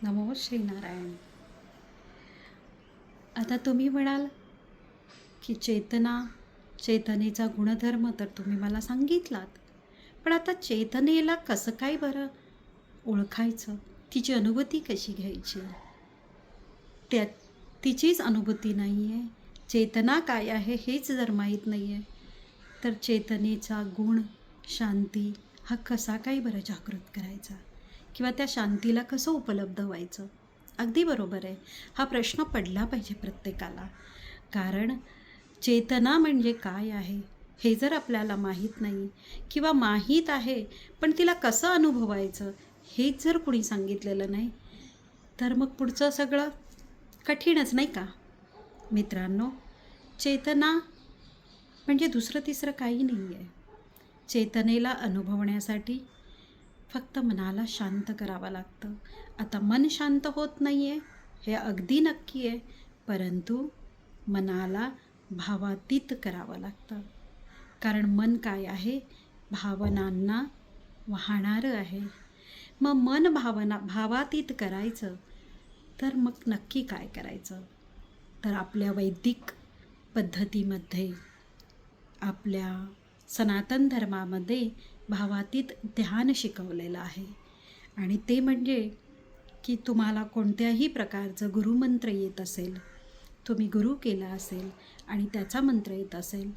नमो श्रीनारायण. आता तुम्ही म्हणाल की चेतनेचा गुणधर्म तर तुम्ही मला सांगितलात, पण आता चेतनेला कसं काय बरं ओळखायचं, तिची अनुभूती कशी घ्यायची? त्या तिचीच अनुभूती नाही आहे, चेतना काय आहे हेच जर माहीत नाही आहे, तर चेतनेचा गुण शांती हा कसा काय बरं जागृत करायचा, किंवा त्या शांतीला कसं उपलब्ध व्हायचं? अगदी बरोबर आहे, हा प्रश्न पडला पाहिजे प्रत्येकाला. कारण चेतना म्हणजे काय आहे हे जर आपल्याला माहीत नाही, किंवा माहीत आहे पण तिला कसं अनुभवायचं हेच जर कुणी सांगितलेलं नाही, तर मग पुढचं सगळं कठीणच, नाही का मित्रांनो? चेतना म्हणजे दुसरं तिसरं काही नाही आहे. चेतनेला अनुभवण्यासाठी फक्त मनाला शांत करावं लागतं. आता मन शांत होत नाही आहे हे अगदी नक्की आहे, परंतु मनाला भावातीत करावं लागतं. कारण मन काय आहे? भावनांना वाहणारं आहे. मग मन भावातीत करायचं, तर मग नक्की काय करायचं? तर आपल्या वैदिक पद्धतीमध्ये, आपल्या सनातन धर्मामध्ये भावातीत ध्यान शिकवलेलं आहे. आणि ते म्हणजे की तुम्हाला कोणत्याही प्रकारचं गुरुमंत्र येत असेल, तुम्ही गुरु केला असेल आणि त्याचा मंत्र येत असेल,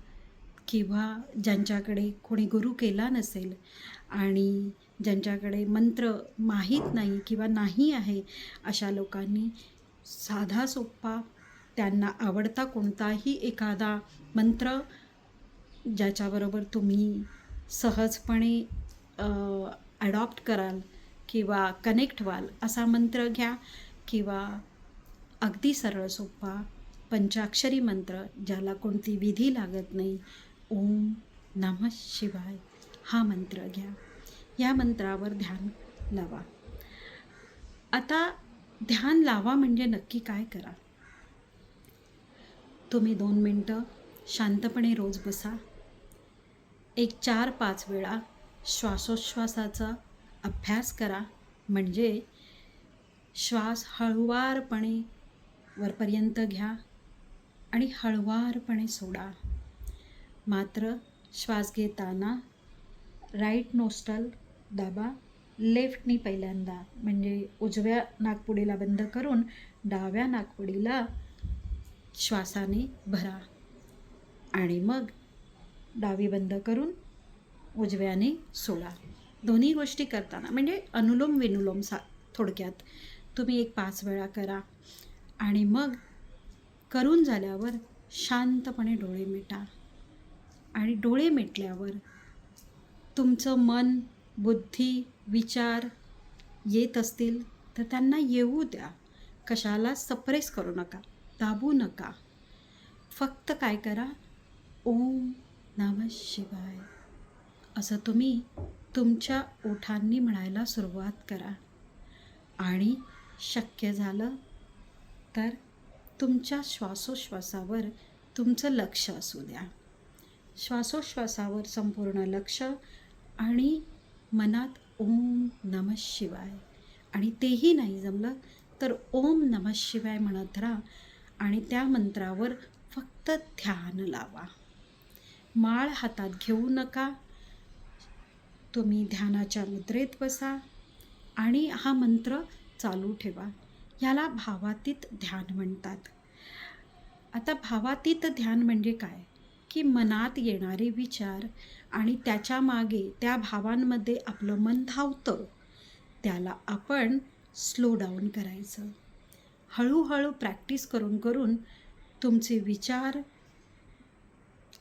किंवा ज्यांच्याकडे कोणी गुरु केला नसेल आणि ज्यांच्याकडे मंत्र माहीत नाही किंवा नाही आहे, अशा लोकांनी साधा सोपा त्यांना आवडता कोणताही एखादा मंत्र ज्याच्याबरोबर तुम्ही सहजपणे ॲडॉप्ट कराल किंवा कनेक्ट व्हाल असा मंत्र घ्या, किंवा अगदी सरळ सोपा पंचाक्षरी मंत्र ज्याला कोणती विधी लागत नाही, ओम नमः शिवाय हा मंत्र घ्या. या मंत्रावर ध्यान लावा. आता ध्यान लावा म्हणजे नक्की काय करा? तुम्ही 2 मिनटं शांतपणे रोज बसा. एक 4-5 वेळा श्वासोच्छ्वासाचा अभ्यास करा. म्हणजे श्वास हळुवारपणे वरपर्यंत घ्या आणि हळुवारपणे सोडा. मात्र श्वास घेताना राईट नोस्ट्रल दाबा, लेफ्टनी पहिल्यांदा, म्हणजे उजव्या नाकपुडीला बंद करून डाव्या नाकपुडीला श्वासाने भरा, आणि मग डावी बंद करून उजव्याने सोडा. दोन्ही गोष्टी करताना म्हणजे अनुलोम विनुलोम थोडक्यात तुम्ही एक 5 वेळा करा. आणि मग करून झाल्यावर शांतपणे डोळे मिटा. आणि डोळे मिटल्यावर तुमचं मन, बुद्धी, विचार येत असतील तर त्यांना येऊ द्या. कशाला सप्रेस करू नका, दाबू नका. फक्त काय करा? ओम नमः शिवाय असं तुम्ही तुमच्या ओठांनी म्हणायला सुरुवात करा. आणि शक्य झालं तर तुमच्या श्वासोश्वासावर तुमचं लक्ष असू द्या. श्वासोश्वासावर संपूर्ण लक्ष, आणि मनात ओम नमः शिवाय. आणि तेही नाही जमलं तर ओम नमः शिवाय म्हणत राहा आणि त्या मंत्रावर फक्त ध्यान लावा. माळ हातात घेऊ नका. तुम्ही ध्यानाच्या मुद्रेत बसा आणि हा मंत्र चालू ठेवा. याला भावातीत ध्यान म्हणतात. आता भावातीत ध्यान म्हणजे काय? की मनात येणारे विचार आणि त्याच्या मागे त्या भावांमध्ये आपलं मन धावतं, त्याला आपण स्लो डाऊन करायचं. हळूहळू प्रॅक्टिस करून करून तुमचे विचार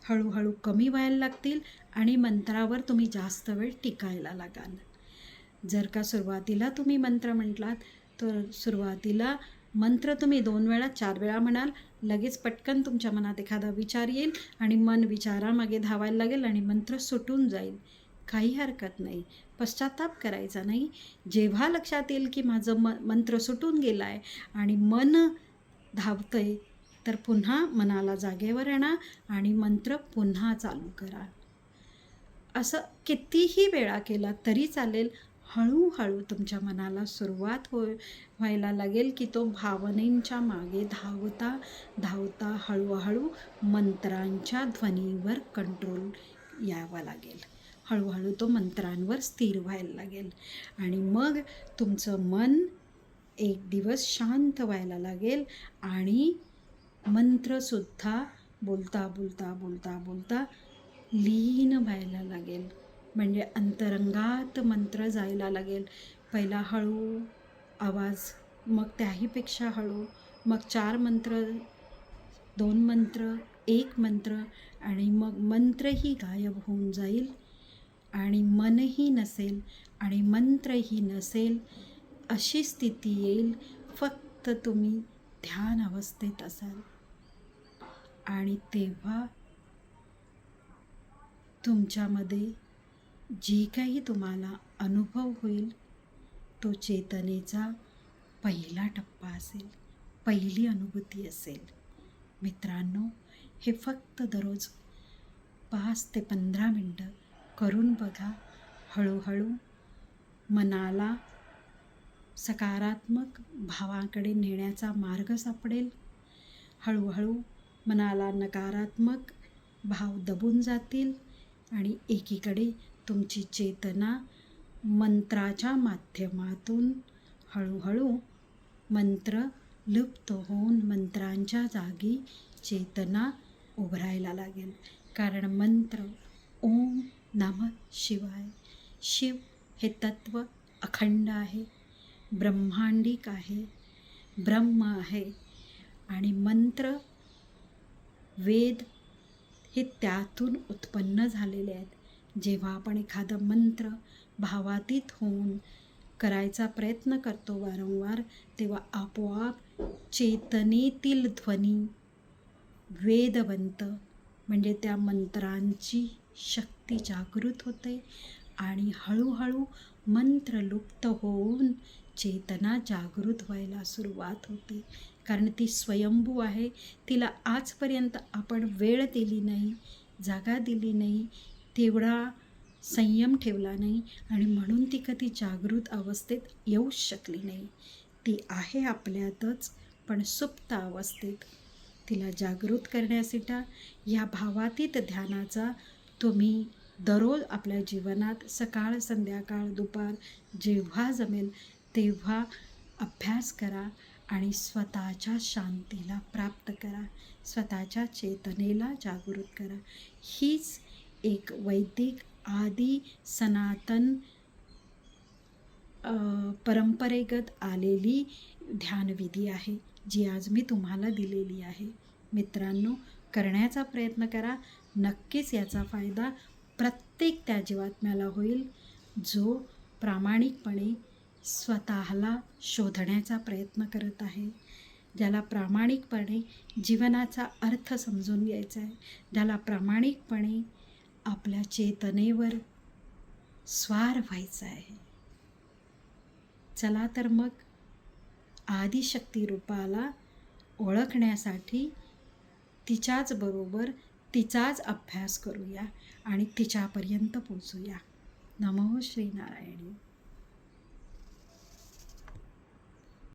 हळूहळू कमी व्हायला लागतील आणि मंत्रावर तुम्ही जास्त वेळ टिकायला लागाल. जर का सुरुवातीला तुम्ही मंत्र म्हटलात तर सुरुवातीला मंत्र तुम्ही 2 वेळा 4 वेळा म्हणाल, लगेच पटकन तुमच्या मनात एखादा विचार येईल आणि मन विचारामागे धावायला लागेल आणि मंत्र सुटून जाईल. काही हरकत नाही, पश्चाताप करायचा नाही. जेव्हा लक्षात येईल की माझं मंत्र सुटून गेला आहे आणि मन धावतंय, तर पुन्हा मनाला जागेवर आणा आणि मंत्र पुन्हा चालू करा. असं कितीही वेळा केला तरी चालेल. हळूहळू तुमच्या मनाला सुरुवात व्हायला लागेल की तो भावनेंच्या मागे धावता धावता हळूहळू मंत्रांच्या ध्वनीवर कंट्रोल यावा लागेल. हळूहळू तो मंत्रांवर स्थिर व्हायला लागेल आणि मग तुमचं मन एक दिवस शांत व्हायला लागेल आणि मंत्रसुद्धा बोलता बोलता बोलता बोलता लीन व्हायला लागेल. म्हणजे अंतरंगात मंत्र जायला लागेल. पहिला हळू आवाज, मग त्याहीपेक्षा हळू, मग 4 मंत्र, 2 मंत्र, 1 मंत्र आणि मग मंत्रही गायब होऊन जाईल आणि मनही नसेल आणि मंत्रही नसेल अशी स्थिती येईल. फक्त तुम्ही ध्यान अवस्थेत असाल आणि तेव्हा तुमच्यामध्ये जी काही तुम्हाला अनुभव होईल तो चेतनेचा पहिला टप्पा असेल, पहिली अनुभूती असेल. मित्रांनो, हे फक्त दररोज 5 ते 15 मिनटं करून बघा. हळूहळू मनाला सकारात्मक भावाकडे नेण्याचा मार्ग सापडेल. हळूहळू मनाला नकारात्मक भाव दबून जातील आणि एकीकडे तुमची चेतना मंत्राच्या माध्यमातून हळूहळू मंत्र लुप्त होऊन मंत्रांच्या जागी चेतना उभरायला लागेल. कारण मंत्र ओम नमः शिवाय. शिव हे तत्व अखंड आहे, ब्रह्मांडिक आहे, ब्रह्म आहे आणि मंत्र, वेद हे त्यातून उत्पन्न झालेले आहेत. जेव्हा आपण एखादा मंत्र भावातीत होऊन करायचा प्रयत्न करतो वारंवार, तेव्हा आपोआप चेतनेतील ध्वनी वेद बनतं. म्हणजे त्या मंत्रांची शक्ती जागृत होते आणि हळूहळू मंत्र लुप्त होऊन चेतना जागृत व्हायला सुरुवात होते. कारण ती स्वयंभू आहे. तिला आजपर्यंत आपण वेळ दिली नाही, जागा दिली नाही, तेवढा संयम ठेवला नाही आणि म्हणून ती कधी जागृत अवस्थेत येऊच शकली नाही. ती आहे आपल्यातच, पण सुप्त अवस्थेत. तिला जागृत करण्यासाठी या भावातीत ध्यानाचा तुम्ही दररोज आपल्या जीवनात सकाळ, संध्याकाळ, दुपार जेव्हा जमेल तेव्हा अभ्यास करा आणि स्वतःच्या शांतीला प्राप्त करा, स्वतःच्या चेतनेला जागृत करा. हीच एक वैदिक आदी सनातन परंपरेगत आलेली ध्यानविधी आहे, जी आज मी तुम्हाला दिलेली आहे. मित्रांनो, करण्याचा प्रयत्न करा. नक्कीच याचा फायदा प्रत्येक त्या जीवात्म्याला होईल जो प्रामाणिकपणे स्वतःला शोधण्याचा प्रयत्न करत आहे, ज्याला प्रामाणिकपणे जीवनाचा अर्थ समजून घ्यायचा आहे, ज्याला प्रामाणिकपणे आपल्या चेतनेवर स्वार व्हायचं आहे. चला तर मग आदिशक्ती रूपाला ओळखण्यासाठी तिच्याच बरोबर तिचाच अभ्यास करूया आणि तिच्यापर्यंत पोचूया. नमो श्री नारायणी.